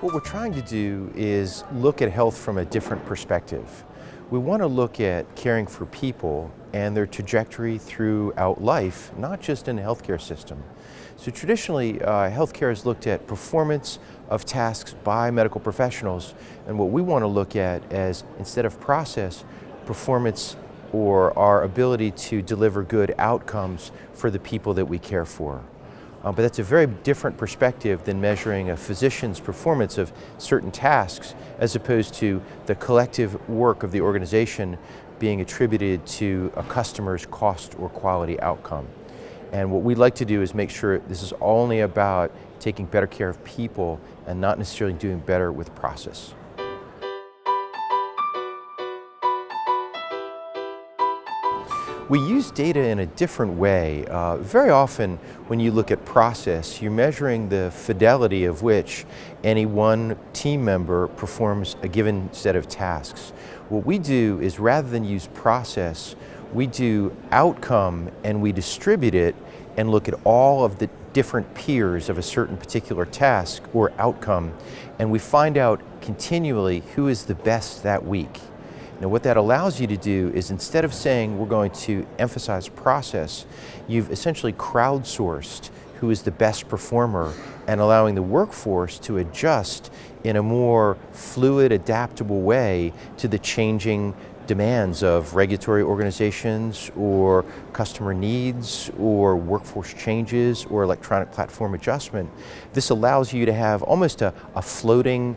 What we're trying to do is look at health from a different perspective. We want to look at caring for people and their trajectory throughout life, not just in the healthcare system. So traditionally, healthcare has looked at performance of tasks by medical professionals, and what we want to look at as, instead of process, performance or our ability to deliver good outcomes for the people that we care for. But that's a very different perspective than measuring a physician's performance of certain tasks as opposed to the collective work of the organization being attributed to a customer's cost or quality outcome. And what we'd like to do is make sure this is only about taking better care of people and not necessarily doing better with process. We use data in a different way. Very often when you look at process, you're measuring the fidelity of which any one team member performs a given set of tasks. What we do is, rather than use process, we do outcome and we distribute it and look at all of the different peers of a certain particular task or outcome, and we find out continually who is the best that week. Now, what that allows you to do is, instead of saying we're going to emphasize process, you've essentially crowdsourced who is the best performer and allowing the workforce to adjust in a more fluid, adaptable way to the changing demands of regulatory organizations or customer needs or workforce changes or electronic platform adjustment. This allows you to have almost a floating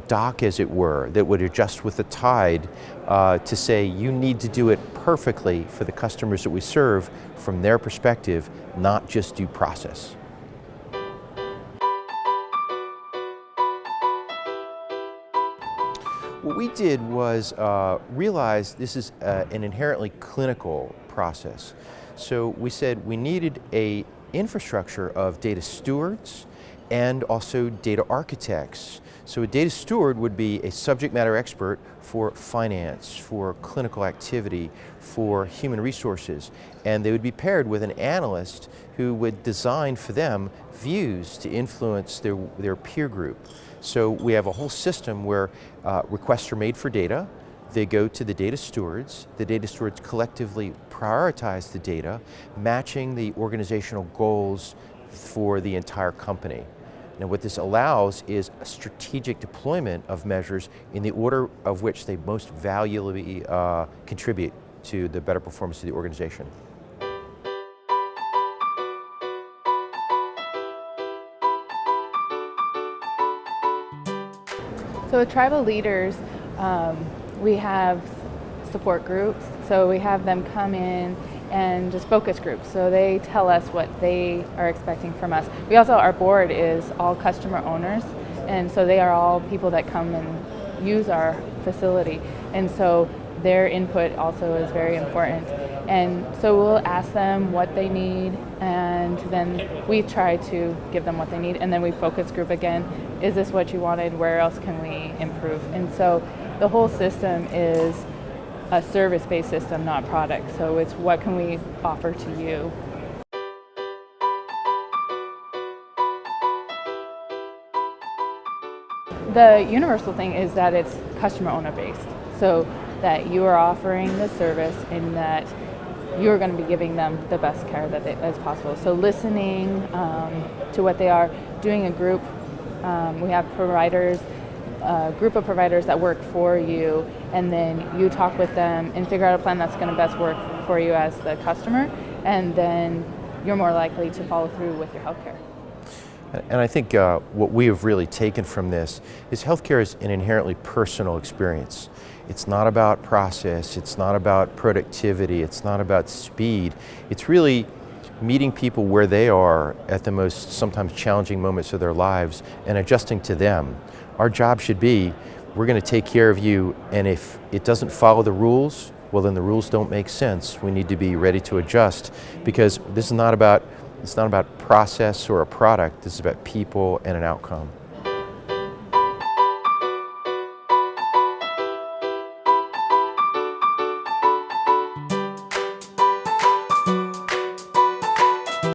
dock, as it were, that would adjust with the tide to say you need to do it perfectly for the customers that we serve from their perspective, not just do process. What we did was realize this is an inherently clinical process. So we said we needed an infrastructure of data stewards and also data architects. So a data steward would be a subject matter expert for finance, for clinical activity, for human resources, and they would be paired with an analyst who would design for them views to influence their peer group. So we have a whole system where requests are made for data, they go to the data stewards collectively prioritize the data, matching the organizational goals for the entire company. Now, what this allows is a strategic deployment of measures in the order of which they most valuably contribute to the better performance of the organization. So with tribal leaders, we have support groups. So we have them come in and just focus groups. So they tell us what they are expecting from us. We also, our board is all customer owners, and so they are all people that come and use our facility. And so their input also is very important. And so we'll ask them what they need, and then we try to give them what they need, and then we focus group again. Is this what you wanted? Where else can we improve? And so the whole system is a service-based system, not product. So it's what can we offer to you. The universal thing is that it's customer owner based. So that you are offering the service and that you're going to be giving them the best care as possible. So listening to what they are, doing a group. We have providers, a group of providers that work for you, and then you talk with them and figure out a plan that's going to best work for you as the customer, and then you're more likely to follow through with your healthcare. And I think what we have really taken from this is healthcare is an inherently personal experience. It's not about process, it's not about productivity, it's not about speed. It's really meeting people where they are at the most sometimes challenging moments of their lives and adjusting to them. Our job should be, we're going to take care of you, and if it doesn't follow the rules, well, then the rules don't make sense. We need to be ready to adjust, because this is not about, it's not about process or a product, this is about people and an outcome.